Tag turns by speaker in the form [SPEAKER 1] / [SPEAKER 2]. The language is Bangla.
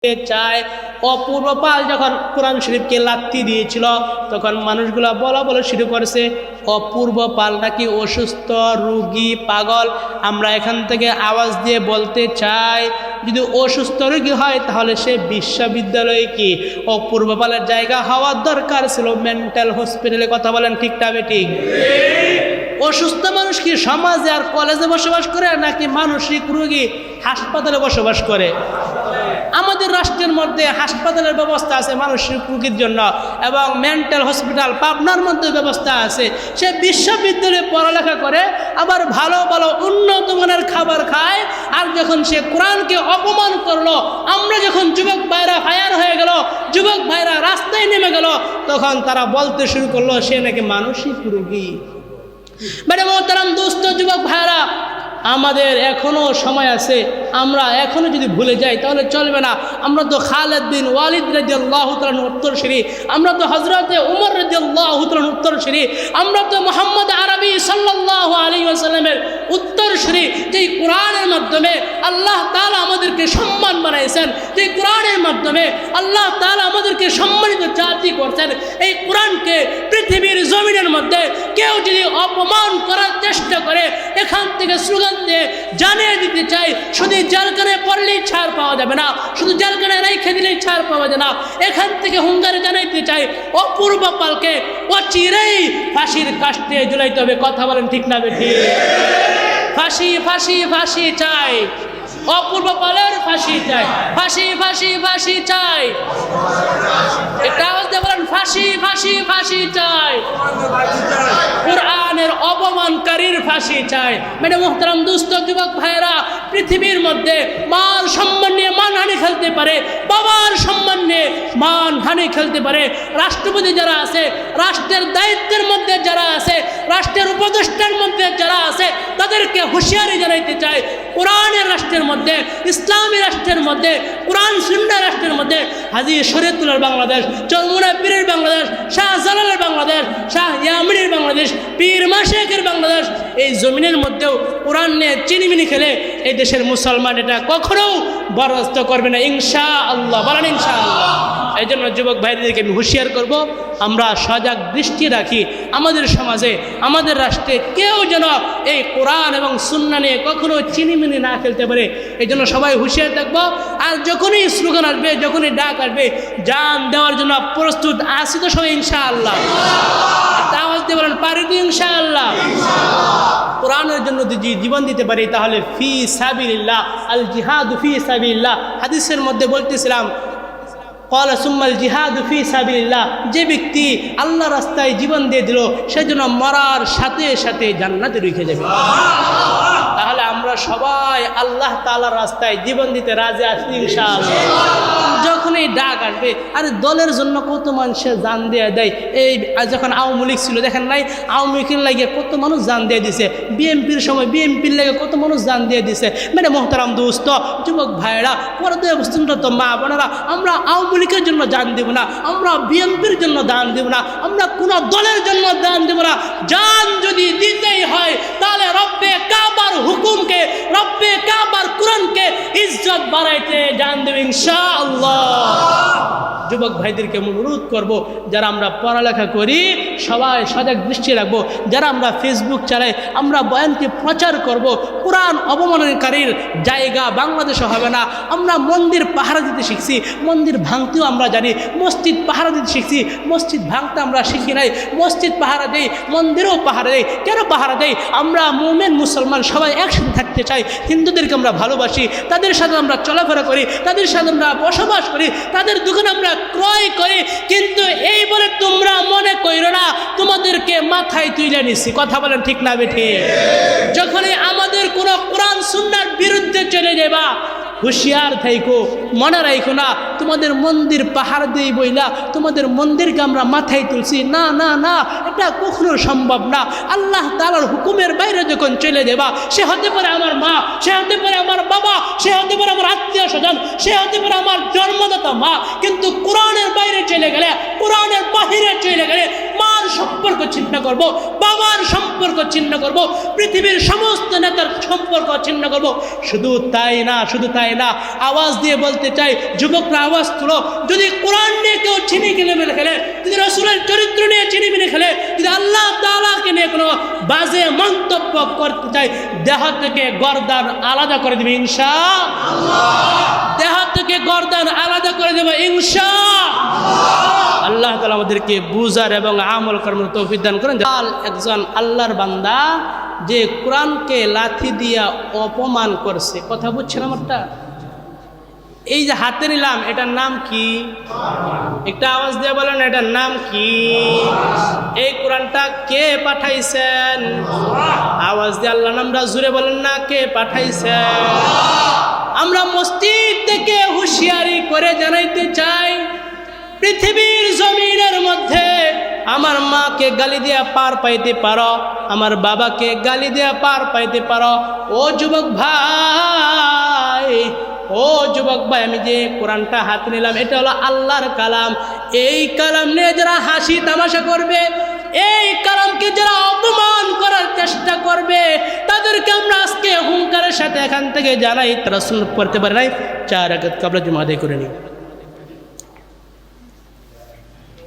[SPEAKER 1] চায়। অপূর্ব পাল যখন কোরআন শরীফকে লাথি দিয়েছিল তখন মানুষগুলো বলা শুরু করেছে অপূর্ব পাল নাকি অসুস্থ, রোগী, পাগল। আমরা এখান থেকে আওয়াজ দিয়ে বলতে চাই, যদি অসুস্থ রোগী হয় তাহলে সে বিশ্ববিদ্যালয়ে কি অপূর্ব পালের জায়গা হওয়ার দরকার ছিল, মেন্টাল হসপিটালে। কথা বলেন ঠিক না বেঠিক? অসুস্থ মানুষ কি সমাজে আর কলেজে বসবাস করে নাকি মানসিক রোগী হাসপাতালে বসবাস করে? আমাদের রাষ্ট্রের মধ্যে হাসপাতালের ব্যবস্থা আছে মানসিক রোগীর জন্য এবং মেন্টাল হসপিটাল পাবনার মধ্যে ব্যবস্থা আছে। সে বিশ্ববিদ্যালয়ে পড়ালেখা করে, আবার ভালো ভালো উন্নত মানের খাবার খায়। আর যখন সে কোরআনকে অপমান করলো, আমরা যখন যুবক ভাইরা ফায়ার হয়ে গেল, যুবক ভাইরা রাস্তায় নেমে গেল, তখন তারা বলতে শুরু করলো সে নাকি মানসিক রোগী। মানে মোহতারাম দোস্ত, যুবক ভাইরা, আমাদের এখনো সময় আছে। আমরা এখনো যদি ভুলে যাই তাহলে চলবে না। আমরা তো খালিদ বিন ওয়ালিদ রাদিয়াল্লাহু তাআলার উত্তরসূরি, আমরা তো হযরতে উমর রাদিয়াল্লাহু তাআলার উত্তরসূরি, আমরা তো মুহাম্মদ আরবি সাল্লাল্লাহু আলাইহি ওয়াসাল্লামের উত্তরসূরি। যেই কোরআনের মাধ্যমে আল্লাহ তাআলা আমাদেরকে সম্মান বানাইছেন, যেই কোরআনের মাধ্যমে আল্লাহ তাআলা আমাদেরকে সম্মানিত জাতি করছেন, এই কোরআনকে পৃথিবীর জমিনের মধ্যে কেউ যদি অপমান করার চেষ্টা করে, এখান থেকে স্লোগান দিয়ে জানিয়ে দিতে চাই, শুধু জেলখানায় পড়লেই ছাড় পাওয়া যাবে না, শুধু জেলখানায় রেখে দিলেই ছাড় পাওয়া যায় না। এখান থেকে হুঙ্গারে জানাইতে চাই, অপূর্ব পালকে অচিরেই ফাঁসির কাস্টে ঝুলাইতে হবে। কথা বলেন ঠিক না বেঠিক? ফাঁসি ফাঁসি ফাঁসি চাই, অপূর্ব পালের ফাঁসি চাই, ফাঁসি ফাঁসি ফাঁসি চাই। একটা আওয়াজ দিয়ে বলেন ফাঁসি ফাঁসি ফাঁসি চাই, কোরআনের অপমানকারীর ফাঁসি চাই। মানে মুহতারাম দুস্থ যুবক ভাইয়েরা, পৃথিবীর মধ্যে মান সম্মান নিয়ে মানহানি খেলতে পারে, বাবার সম্মান নিয়ে মানহানি খেলতে পারে। রাষ্ট্রপতি যারা আছে, রাষ্ট্রের দায়িত্বের মধ্যে যারা আছে, রাষ্ট্রের উপদেষ্টার মধ্যে যারা আছে, তাদেরকে হুঁশিয়ারি জানাইতে চাই, কোরআনের রাষ্ট্রের মধ্যে, ইসলামী রাষ্ট্রের মধ্যে, কোরআন সুন্নাহ রাষ্ট্রের মধ্যে, হাজী শরীয়তুল্লাহর বাংলাদেশ, চরমুনা পীরের বাংলাদেশ, শাহ জালালের বাংলাদেশ, শাহ ইয়ামিনের বাংলাদেশ, পীর মাশায়েখের বাংলাদেশ, এই জমিনের মধ্যেও কোরআন নিয়ে চিনিমিনি খেলে এই দেশের মুসলমান এটা কখনো বরদাস্ত করবে না ইনশাআল্লাহ। বলেন ইনশাআল্লাহ। এই জন্য যুবক ভাইদেরকে আমি হুঁশিয়ার করব, আমরা সজাগ দৃষ্টি রাখি, আমাদের সমাজে, আমাদের রাষ্ট্রে কেউ যেন এই কোরআন এবং সুন্নাহ নিয়ে কখনো চিনিমিনি না খেলতে পারে। এই জন্য সবাই হুঁশিয়ার থাকবো। আর যখনই স্লোগান আসবে, যখনই ডাক আসবে, জান দেওয়ার জন্য প্রস্তুত আছি তো সবাই ইনশাআল্লাহ? আওয়াজ দিয়ে বলেন পারি তো ইনশাআল্লাহ? কোরআনের জন্য যদি জীবন দিতে পারি তাহলে ফি সাবিলিল্লাহ, আল জিহাদু ফি সাবিলিল্লাহ। হাদিসের মধ্যে বলতেছিলাম ক্বালা সুম্মাল জিহাদু ফি সাবিলিল্লাহ, যে ব্যক্তি আল্লাহ রাস্তায় জীবন দিয়ে দিল সে যেন মরার সাথে সাথে জান্নাতে ঢুকে যাবে। তাহলে আমরা সবাই আল্লাহ তাআলার রাস্তায় জীবন দিতে রাজি আছি ইনশাআল্লাহ? যখনই ডাক আসবে, আরে দলের জন্য কত মানুষের জান দিয়ে দেয়। এই যখন আওয়ামী লীগ ছিল দেখেন নাই, আওয়ামী লীগের লাগে কত মানুষ জান দিয়ে দিছে, বিএনপির সময় বিএনপির লাগে কত মানুষ জান দিয়ে দিছে। মানে মোহতারাম দোস্ত, যুবক ভাইয়েরা, পরদে অবস্থানরত মা বোনেরা, আমরা আওয়ামী লীগের জন্য দান দেব না, আমরা বিএনপির জন্য দান দেব না, আমরা কোনো দলের জন্য দান দেব না। জান যদি দিতেই হয় তাহলে রব্বে কাবার হুকুমকে, রব্বে কাবার কোরআনকে ইজ্জত বাড়াইতে জান দেব ইনশাআল্লাহ। যুবক ভাইদেরকে অনুরোধ করব, যারা আমরা পড়ালেখা করি সবাই সজাগ দৃষ্টি রাখবো। যারা আমরা ফেসবুক চালাই, আমরা বয়ানকে প্রচার করব। কোরআন অবমাননাকারীর জায়গা বাংলাদেশে হবে না। আমরা মন্দির পাহারা দিতে শিখছি, মন্দির ভাঙতেও আমরা জানি, মসজিদ পাহারা দিতে শিখছি, মসজিদ ভাঙতে আমরা শিখি নাই। মসজিদ পাহারা দেই, মন্দিরেও পাহারা দেই। কেন পাহারা দেই? আমরা মুমিন মুসলমান সবাই একসাথে থাকতে চাই। হিন্দুদেরকে আমরা ভালোবাসি, তাদের সাথে আমরা চলাফেরা করি, তাদের সাথে আমরা বসবাস করি, তাদের দোকানে আমরা ক্রয় করি। কিন্তু এই বলে তোমরা মনে কইরো না তোমাদেরকে মাথায় তুলে নিছি। কথা বলেন ঠিক না বেঠিক? যখনই আমাদের কোনো কোরআন সুন্নাহর বিরুদ্ধে চলে যাবা, হুঁশিয়ার থাইকো, মনে রাখো না তোমাদের মন্দির পাহাড় দিয়ে বইলা তোমাদের মন্দিরকে আমরা মাথায় তুলছি। না না না, এটা কখনো সম্ভব না। আল্লাহ তাআলার হুকুমের বাইরে যখন চলে যাবা, সে হতে পারে আমার মা, সে হতে পারে আমার বাবা, সে হতে পারে আমার আত্মীয় স্বজন, সে হতে পারে আমার জন্মদাতা মা, কিন্তু কোরআনের বাইরে চলে গেলে, কোরআনের বাহিরে চলে গেলে মান সম্পর্ক ছিন্ন করব, বাবার সম্পর্ক ছিন্ন করব, পৃথিবীর সমস্ত নেতার সম্পর্ক ছিন্ন করব। শুধু তাই না, শুধু তাই না, আওয়াজ দিয়ে বলতে চাই, যুবকরা আওয়াজ তুলো, যদি কোরআন নিয়ে কেউ ছিনিমিনি খেলে, যদি রাসূলের চরিত্র নিয়ে ছিনিমিনি খেলে, যদি আল্লাহ তাআলাকে নিয়ে কোনো বাজে মন্তব্য করতে চাই, দেহ থেকে গর্দান আলাদা করে দেবে ইনশাআল্লাহ। দেহ থেকে গর্দান আলাদা করে দেবে ইনশাআল্লাহ। আল্লাহ তাআলা আমাদেরকে বুঝার এবং আমল করার তৌফিক দান করেন। একজন আল্লাহর বান্দা যে কোরআনকে লাথি দিয়া অপমান করছে, কথা বুঝছেন আমারটা? এই যে হাতে নিলাম, এটার নাম কি? একটা আওয়াজ দিয়ে বলেন, এটার নাম কি? এই কোরআনটা কে পাঠাইছেন? আওয়াজ দিয়ে আল্লাহ নামটা জুড়ে বলেন না, কে পাঠাইছেন? আমরা মসজিদ থেকে হুঁশিয়ারি করে জানাইতে চাই, পৃথিবীর জমিনের মধ্যে আমার মাকে গালি দিয়া পার পাইতে পারো, আমার বাবাকে গালি দিয়া পার পাইতে পারো। ও যুবক ভাই, ও যুবক ভাই, আমি যে কোরআনটা হাতে নিলাম, এটা হলো আল্লাহর কালাম। এই কালাম নিয়ে যারা হাসি তামাশা করবে, এই কালামকে যারা অপমান করার চেষ্টা করবে, তাদেরকে আমরা আজকে হুঙ্কারের সাথে এখান থেকে জানাই, তারা সুন্নাত পড়তে পারে নাই, 4 রাকাত কাবলা জুমা আদায় করে নিই।